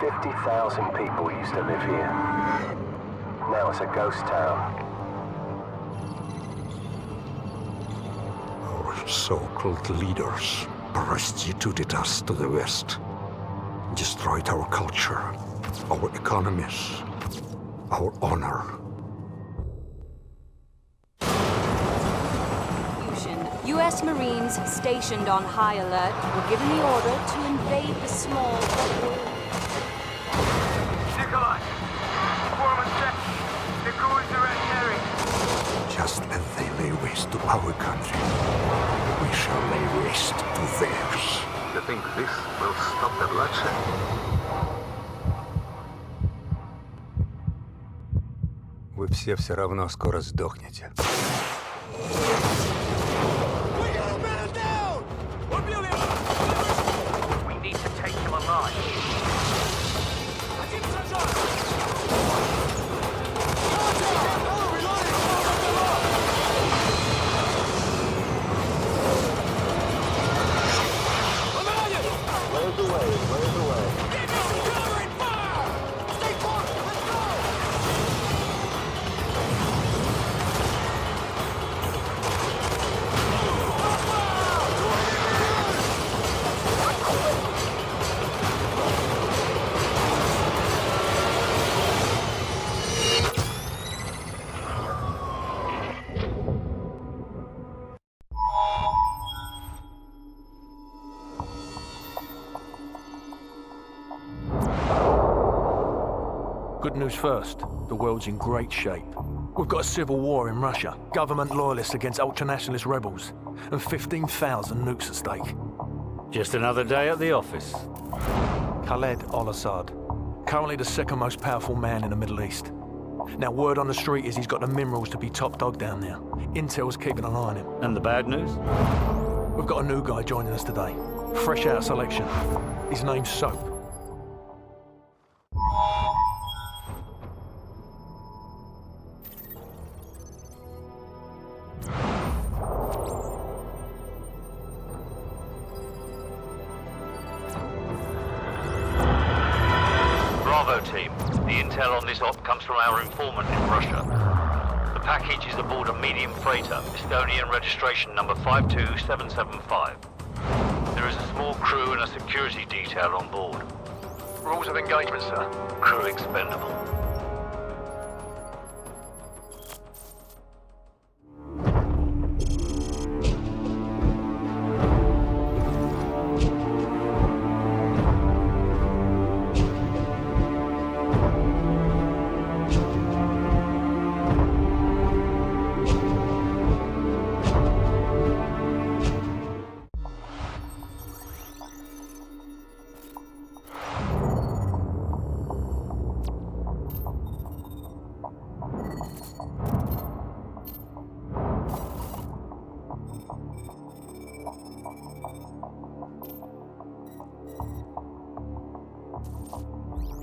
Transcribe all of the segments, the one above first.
50,000 people used to live here. Now it's a ghost town. Our so-called leaders prostituted us to the West. Destroyed our culture, our economies, our honor. U.S. Marines stationed on high alert were given the order to invade the small but Nikolai! Foreman check! The Coup is direct carry! Just as they lay waste to our country, we shall lay waste to theirs. You think this will stop the bloodshed? Вы все равно скоро сдохнете. We need to take him alive. Blaze away. Good news first. The world's in great shape. We've got a civil war in Russia, government loyalists against ultranationalist rebels, and 15,000 nukes at stake. Just another day at the office. Khaled al-Assad, currently the second most powerful man in the Middle East. Now, word on the street is he's got the minerals to be top dog down there. Intel's keeping an eye on him. And the bad news? We've got a new guy joining us today. Fresh out of selection. His name's Soap. Bravo team. The intel on this op comes from our informant in Russia. The package is aboard a medium freighter, Estonian registration number 52775. There is a small crew and a security detail on board. Rules of engagement, sir. Crew expendable.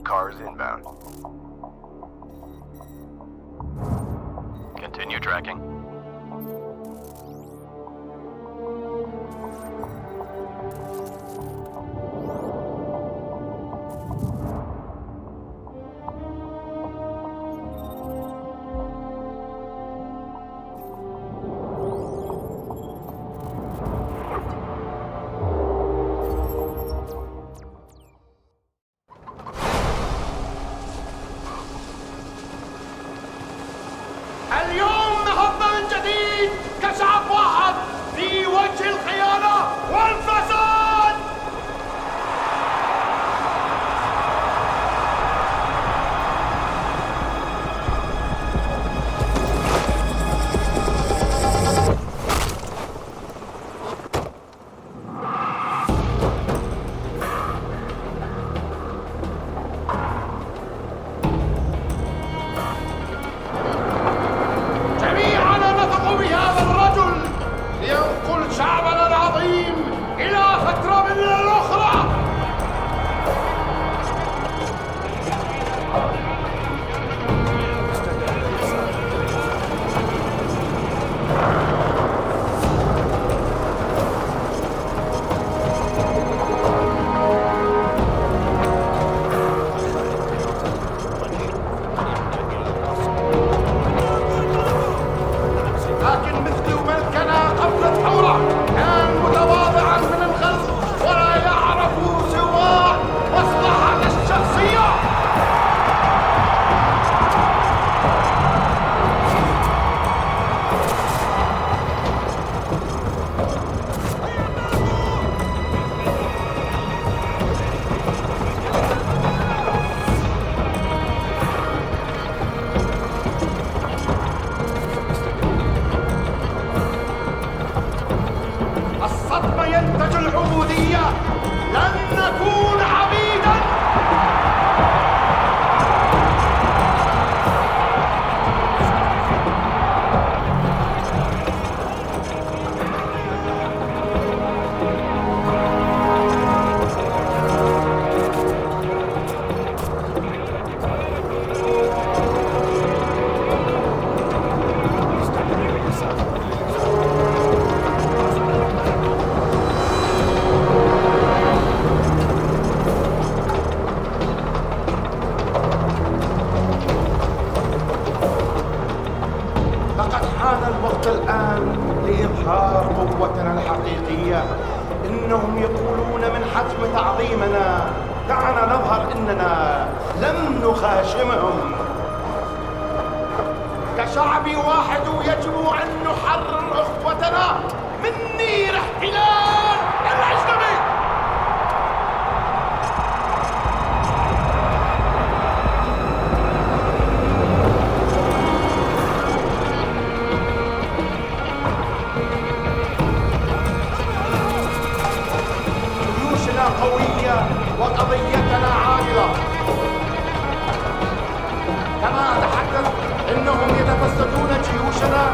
Cars inbound. Continue tracking. اليوم نهضنا مثل ملكنا قبل الثورة كان متواضعا من الغزو ولا يعرف سوى مصلحة الشخصية. الصدمة ينتج العبودية، لن نكون عبيدا. لقد حان الوقت الآن لإظهار قوتنا الحقيقية. إنهم يقولون من حتم تعظيمنا. دعنا نظهر إننا لم نخاشمهم. كشعب واحد يجب أن نحرر أخوتنا من نير احتلال الأجنبي. جيوشنا قوية وقضيتنا عادلة. كما تحدث إنهم يتفسدون جيوشنا،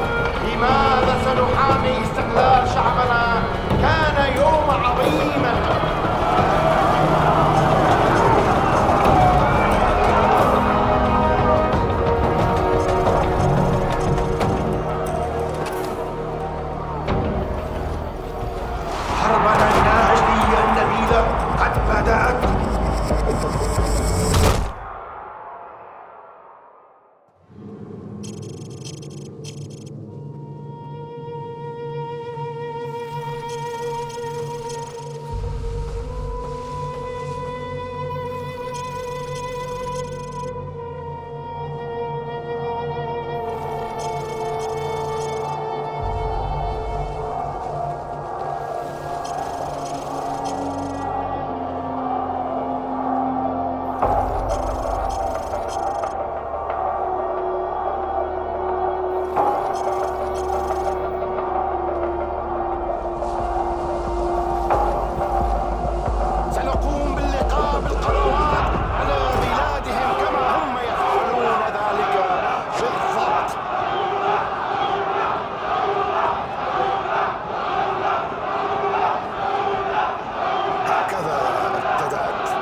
لماذا سنحامي استقلال شعبنا؟ كان يوم عظيما. حربنا الناجية النبيلة قد بدأت. سنقوم باللقاء بالقنوات على بلادهم كما هم يفعلون ذلك بالضبط. هكذا ابتدأت.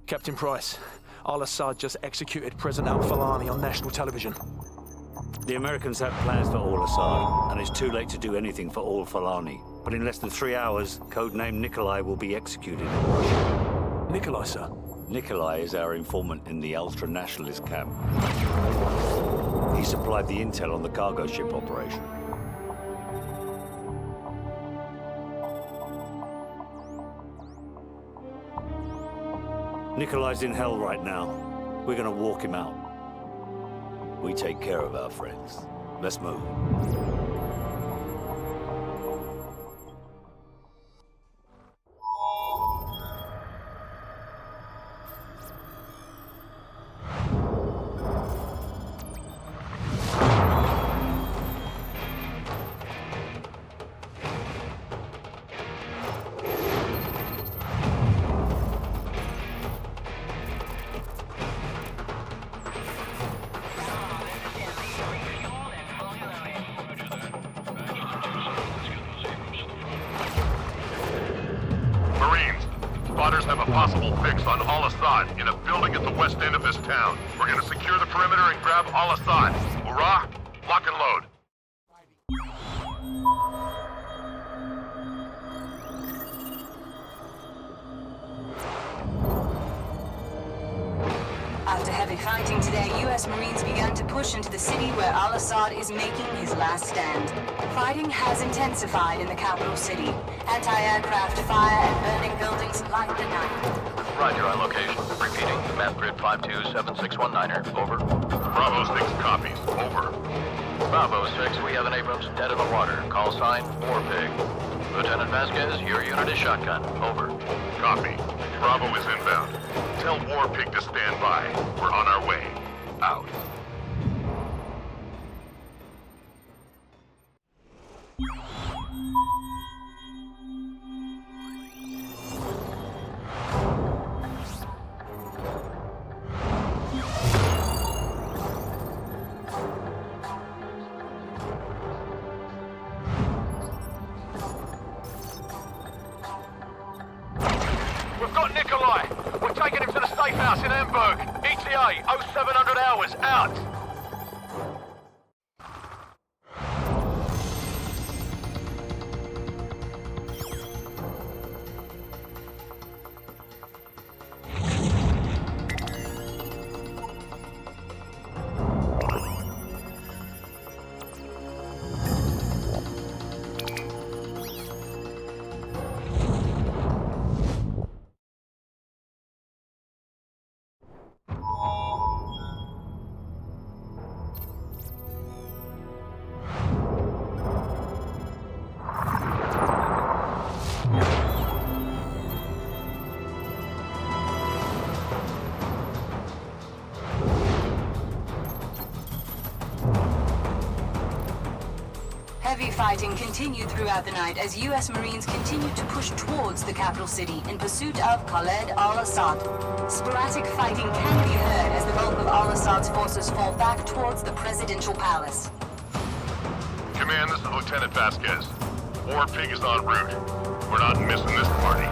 Captain Price, Al-Assad just executed President Al-Falani on national television. The Americans have plans for Al-Assad, and it's too late to do anything for Al-Falani. But in less than 3 hours, codename Nikolai will be executed in Russia. Nikolai, sir. Nikolai is our informant in the ultra-nationalist camp. He supplied the intel on the cargo ship operation. Nikolai's in hell right now. We're gonna walk him out. We take care of our friends. Let's move. Marines, spotters have a possible fix on Al-Assad in a building at the west end of this town. We're gonna secure the perimeter and grab Al-Assad. Hurrah! Lock and load. After heavy fighting today, U.S. Marines began to push into the city where Al-Assad is making his last stand. Fighting has intensified in the capital city. Anti-aircraft fire and burning buildings light the night. Roger on location. Repeating. Map grid 527619er. Over. Bravo 6 copies. Over. Bravo 6, we have an Abrams dead in the water. Call sign, War Pig. Lieutenant Vasquez, your unit is shotgun. Over. Copy. Bravo is inbound. Tell War Pig to stand by. We're on our way. Out. We've got Nikolai. We're taking him to the Safehouse in Hamburg. ETA 0700 hours. Out. Heavy fighting continued throughout the night as U.S. Marines continued to push towards the capital city in pursuit of Khaled al-Assad. Sporadic fighting can be heard as the bulk of al-Assad's forces fall back towards the presidential palace. Command, this is Lieutenant Vasquez. War Pig is en route. We're not missing this party.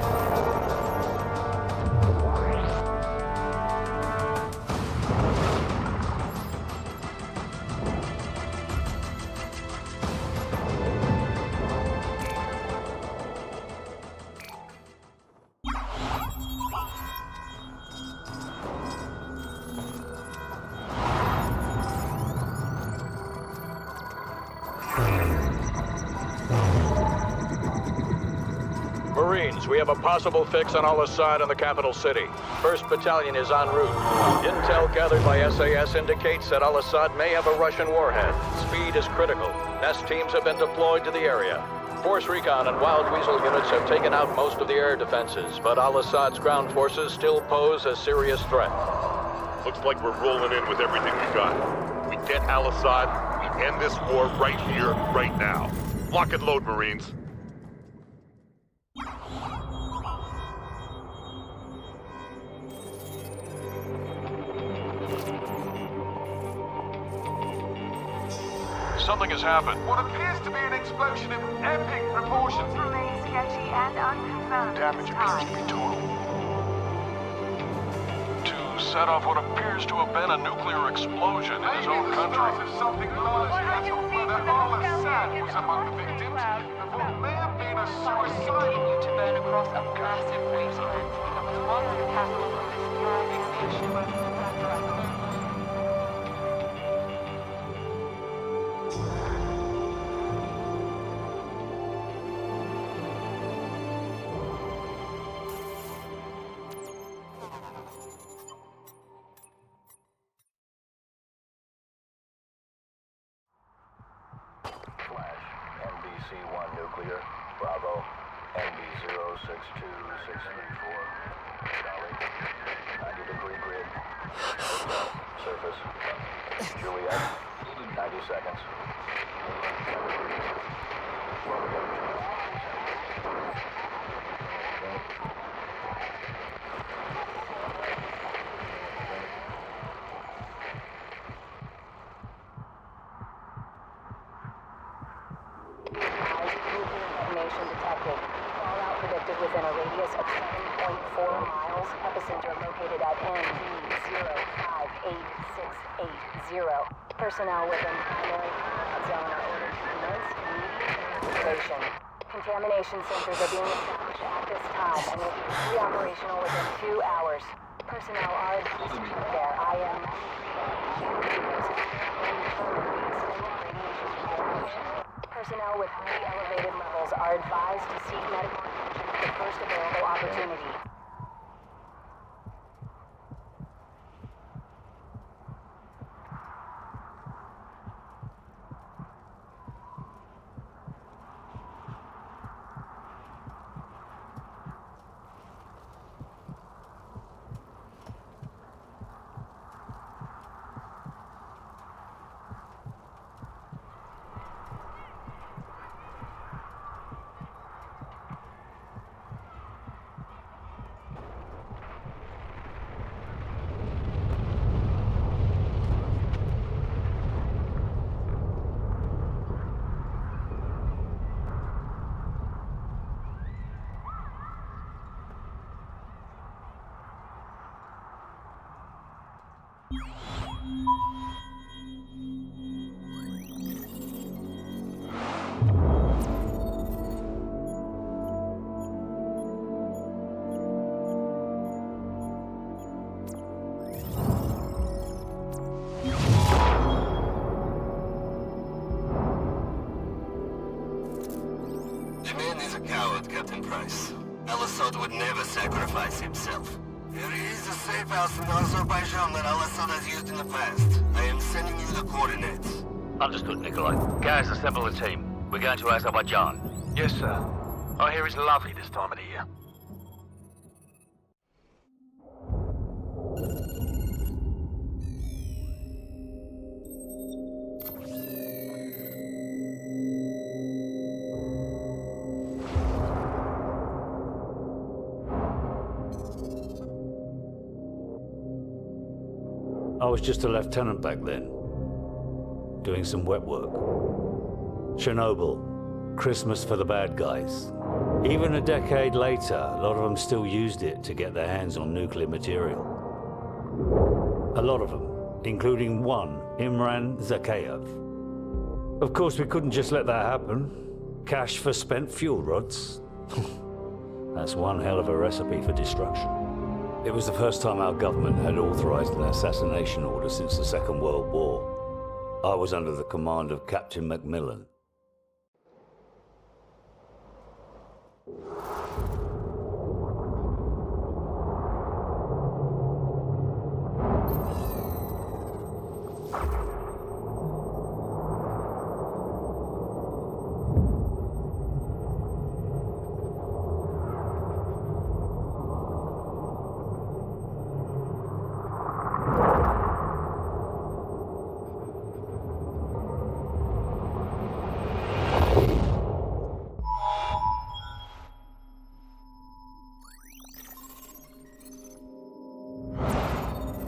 Marines, we have a possible fix on Al-Assad in the capital city. 1st Battalion is en route. Intel gathered by SAS indicates that Al-Assad may have a Russian warhead. Speed is critical. Nest teams have been deployed to the area. Force Recon and Wild Weasel units have taken out most of the air defenses, but Al-Assad's ground forces still pose a serious threat. Looks like we're rolling in with everything we got. We get Al-Assad, we end this war right here, right now. Lock and load, Marines. Something has happened. What appears to be an explosion of epic proportions. Remains sketchy and unconfirmed. Damage appears to be total. To set off what appears to have been a nuclear explosion in his own country. Something large that Al-Assad was among the victims of what may have been a suicide. Continue to burn across a massive wasteland. That was once the capital of this thriving nation. NBC-1 nuclear, Bravo, NB062634, Charlie, 90-degree grid, hotel, surface, Juliet, 90 seconds. Detected. Fallout predicted located within a radius of 7.4 miles. Epicenter located at NV058680. Personnel within primary combat zone are ordered to commence immediate evacuation. Contamination sensors are being established at this time and will be fully operational within 2 hours. Personnel are advised to keep their IM Personnel with highly elevated levels are advised to seek medical attention at the first available opportunity. Captain Price. Al-Assad would never sacrifice himself. There is a safe house in Azerbaijan that Al-Assad has used in the past. I am sending you the coordinates. Understood, Nikolai. Guys, assemble the team. We're going to Azerbaijan. Yes, sir. I hear it's lovely this time of the year. I was just a lieutenant back then, doing some wet work. Chernobyl, Christmas for the bad guys. Even a decade later, a lot of them still used it to get their hands on nuclear material. A lot of them, including one, Imran Zakhaev. Of course, we couldn't just let that happen. Cash for spent fuel rods. That's one hell of a recipe for destruction. It was the first time our government had authorized an assassination order since the Second World War. I was under the command of Captain Macmillan.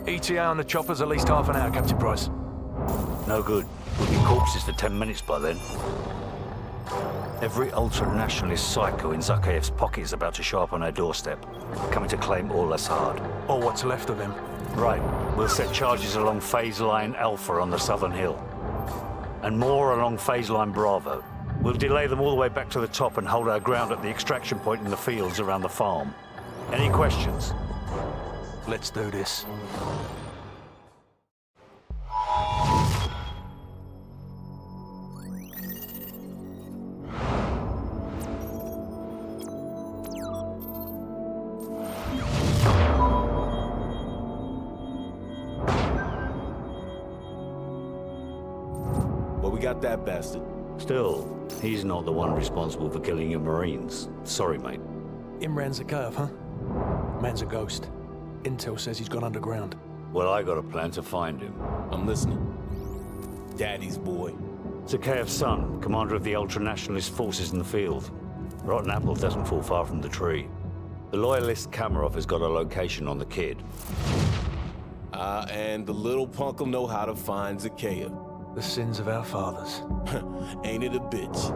ETA on the chopper's at least half an hour, Captain Price. No good. We'll be corpses for 10 minutes by then. Every ultra-nationalist psycho in Zakhaev's pocket is about to show up on our doorstep, coming to claim Al-Assad. Or what's left of him. Right. We'll set charges along phase line Alpha on the southern hill. And more along phase line Bravo. We'll delay them all the way back to the top and hold our ground at the extraction point in the fields around the farm. Any questions? Let's do this. Well, we got that bastard. Still, he's not the one responsible for killing your Marines. Sorry, mate. Imran Zakhaev, huh? Man's a ghost. Intel says he's gone underground. Well, I got a plan to find him. I'm listening. Daddy's boy. Zakhaev's son, commander of the ultra-nationalist forces in the field. Rotten apple doesn't fall far from the tree. The loyalist Kamarov has got a location on the kid. And the little punk'll know how to find Zakhaev. The sins of our fathers. Ain't it a bitch?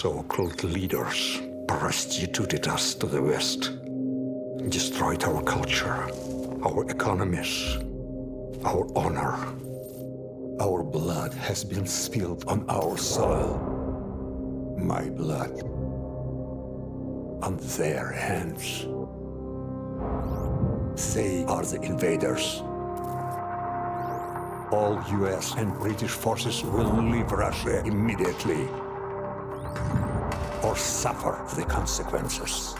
so-called leaders prostituted us to the West, destroyed our culture, our economies, our honor. Our blood has been spilled on our soil. My blood on their hands. They are the invaders. All US and British forces will leave Russia immediately, or suffer the consequences.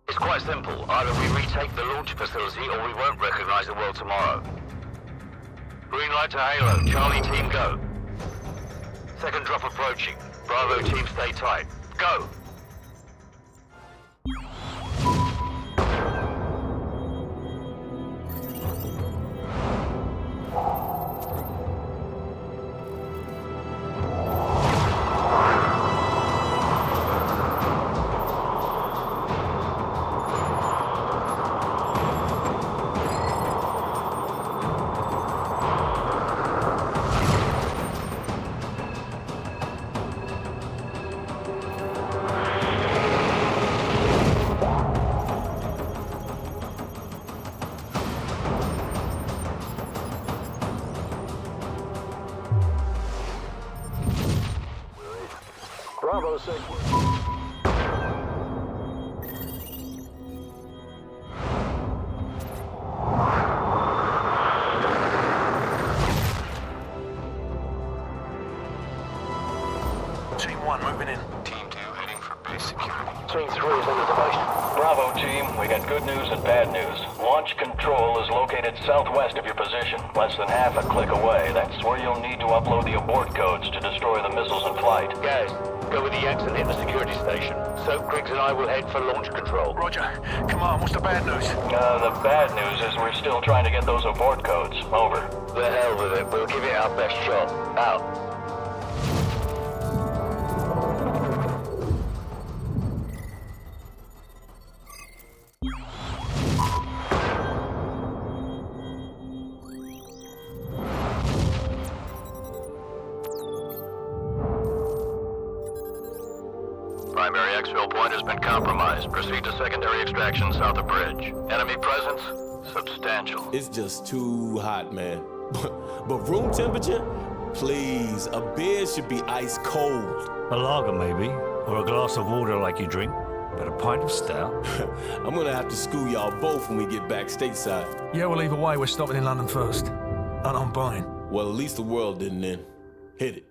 It's quite simple. Either we retake the launch facility or we won't recognize the world tomorrow. Green light to Halo. Charlie team go. Second drop approaching. Bravo team stay tight. Go! Bravo 6. Team 1 moving in. Team 2 heading for base security. Team 3 is under the base. Bravo team, we got good news and bad news. Launch control is located southwest of your position, less than half a click away. That's where you'll need to upload the abort codes to destroy the missiles in flight. Guys, go with the Yaks and hit the security station. Soap Griggs and I will head for launch control. Roger. Come on, what's the bad news? The bad news is we're still trying to get those abort codes. Over. The hell with it. We'll give it our best shot. Out. Primary exfil point has been compromised. Proceed to secondary extraction south of bridge. Enemy presence? Substantial. It's just too hot, man. But room temperature? Please, a beer should be ice cold. A lager, maybe. Or a glass of water like you drink. But a pint of stout? I'm gonna have to school y'all both when we get back stateside. Yeah, well, either way, we're stopping in London first. And I'm buying. Well, at least the world didn't end. Hit it.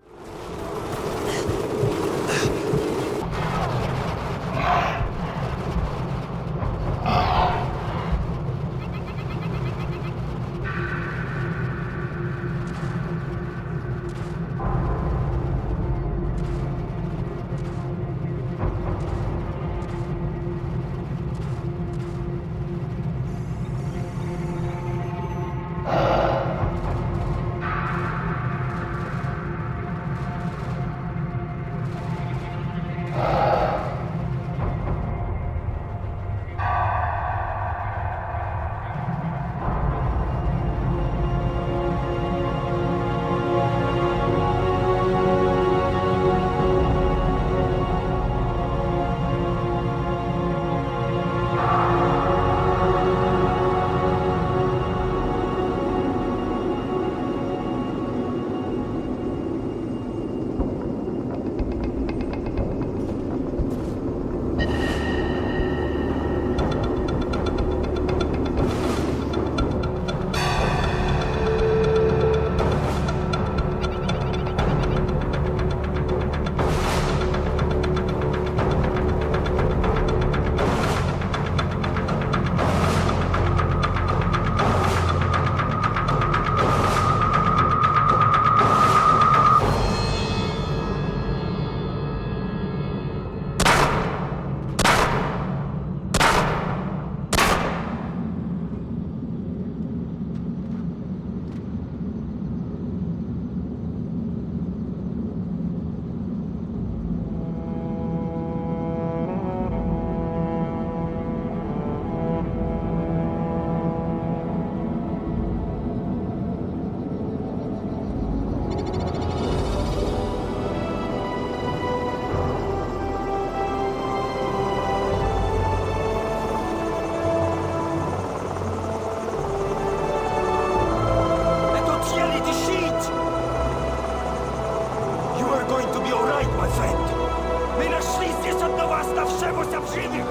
Лишимося в живых!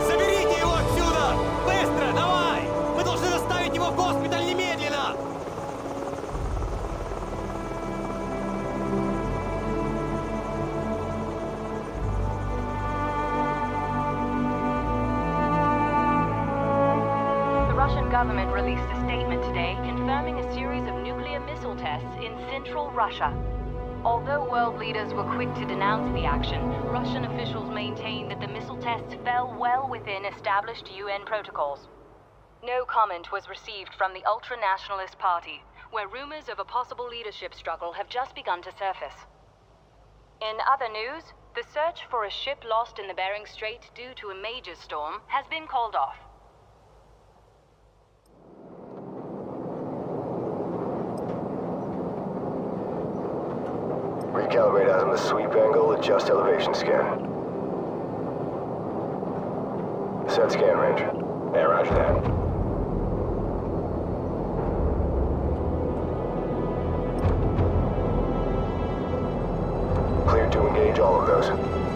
Заберите его отсюда! Быстро, давай! Мы должны доставить его в госпиталь немедленно! The Russian government released a statement today confirming a series of nuclear missile tests in central Russia. Although world leaders were quick to denounce the action, Russian officials maintain that the missile tests fell well within established UN protocols. No comment was received from the ultra-nationalist party, where rumors of a possible leadership struggle have just begun to surface. In other news, the search for a ship lost in the Bering Strait due to a major storm has been called off. Recalibrate out on the sweep angle, adjust elevation scan. Set scan range. Yeah, roger that. Cleared to engage all of those.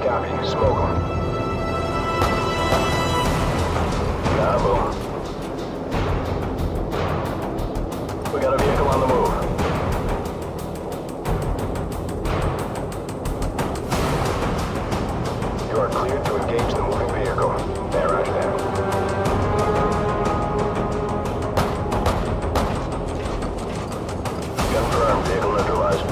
Copy. Smoke them. Boom. We got a vehicle on the move. You are cleared to engage the moving vehicle. Yeah, roger that. Confirmed. Vehicle neutralized.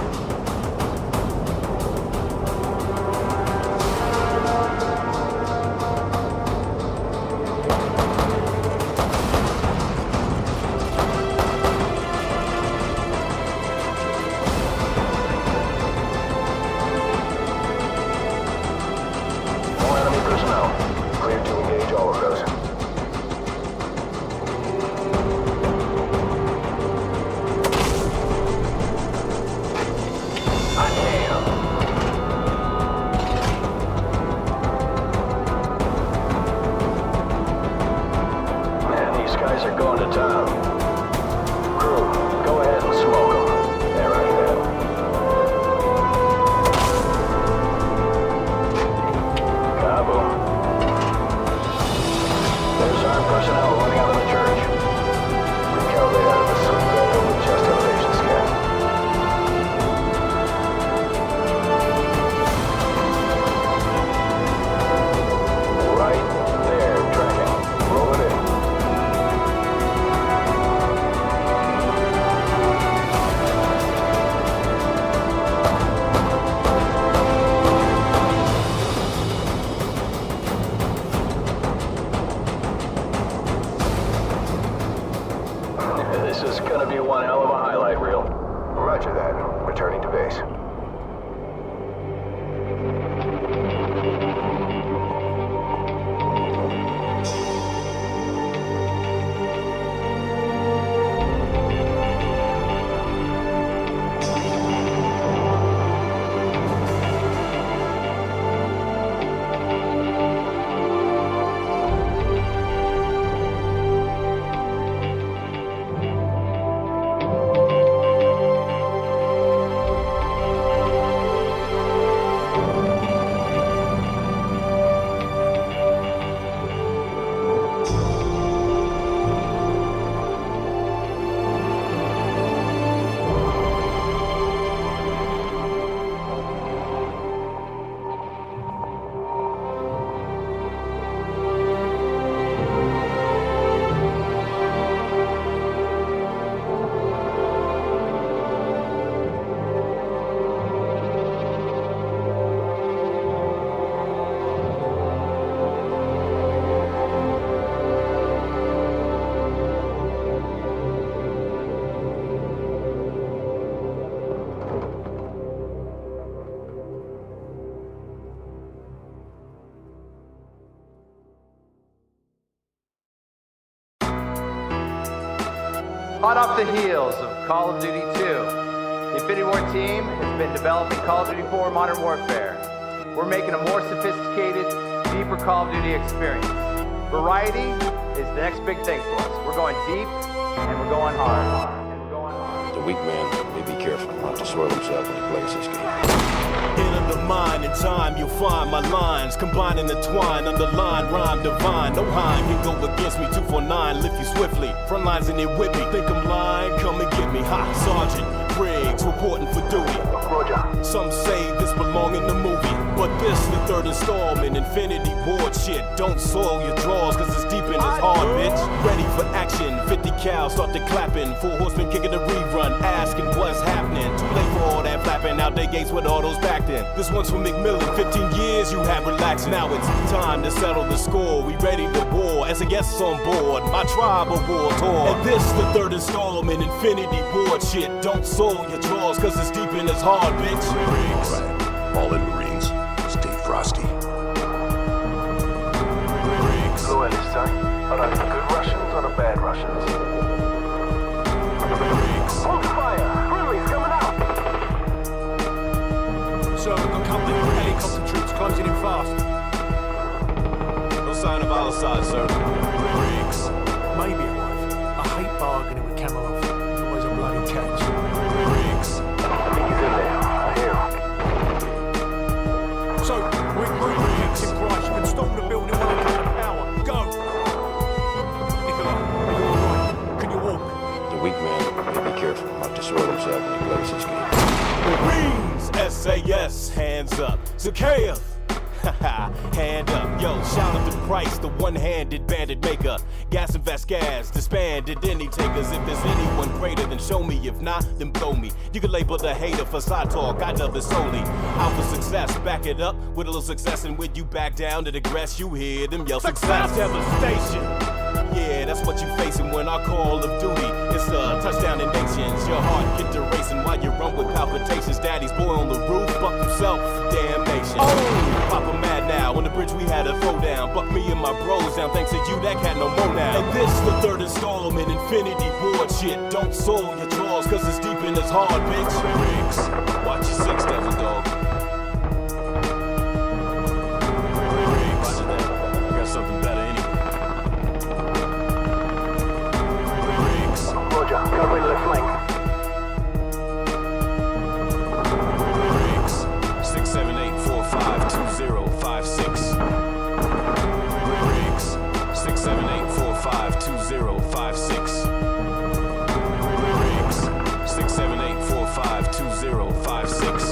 Hot off the heels of Call of Duty 2, the Infinity Ward team has been developing Call of Duty 4 Modern Warfare. We're making a more sophisticated, deeper Call of Duty experience. Variety is the next big thing for us. We're going deep and we're going hard. The weak man may be careful not to soil himself when he plays this game. In undermine, in time you'll find my lines combine and entwine, underline, rhyme divine. No Heim can go against me. 249, lift you swiftly. Front lines in it with me. Think I'm lying? Come and get me. Ha, Sergeant Briggs reporting for duty. Roger. Some say this belong in the movie, but this the third installment. Infinity Ward shit. Don't soil your drawers, cause it's deep in his hard, bitch. Ready for action. 50 cal start to clapping. 4 horsemen kicking a rerun, asking what's happening. Too late for all that flapping. Out they gates with all those backed in. This one's for McMillan. 15 years you have relaxed. Now it's time to settle the score. We ready to war. As a guest on board, my tribe of war tour. And this the third installment. Infinity Ward shit. Don't soil your drawers, cause it's deep in his hard, bitch. Right. All in Marines. Stay frosty. Go ahead, son. Are those the good Russians or the bad Russians? Hold fire! Friendly's coming out! Sir, we've got company of helicopter troops closing in fast. No sign of Al-Assad, sir. Briggs. Maybe alive. I hate bargaining with Kamarov. It's always a bloody catch. Briggs. I think he's in there. I hear him. So, we're Briggs in Price. You can storm the building when I cut the power. Go! Nicola, are you alright? Can you walk? The weak man may be careful not to soil himself when he plays this game. Marines, SAS, hands up. Zakhaev, hand up. Yo, shout out to Price, the one-handed bandit maker. Gas and Vasquez, disbanded, then he take us. If there's anyone greater, then show me. If not, then blow me. You can label the hater for side talk, I love it solely. Out for success, back it up with a little success. And when you back down to digress, you hear them yell success. Devastation. Yeah, that's what you facing when I call of duty. It's a touchdown in nations. Your heart get to racing while you run with palpitations. Daddy's boy on the roof, buck himself, damnation. Oh, Papa mad now. On the bridge we had a throwdown. Buck me and my bros down. Thanks to you, that cat no more now. And this the third installment. Infinity Ward shit. Don't soil your drawers, cause it's deep in his hard, bitch. Briggs, watch your 6, devil dog. Briggs, roger that. I got something better anyway. Roger, covering the flank. Briggs, 678452056. Briggs, 678452056. Briggs, 678452056.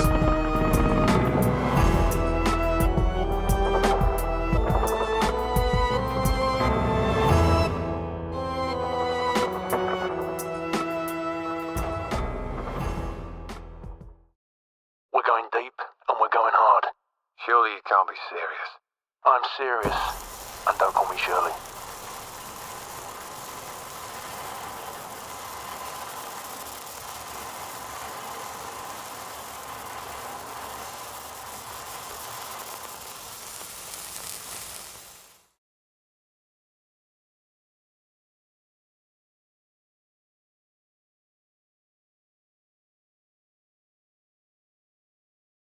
We're going deep, and we're going hard. Surely you can't be serious. I'm serious, and don't call me Shirley.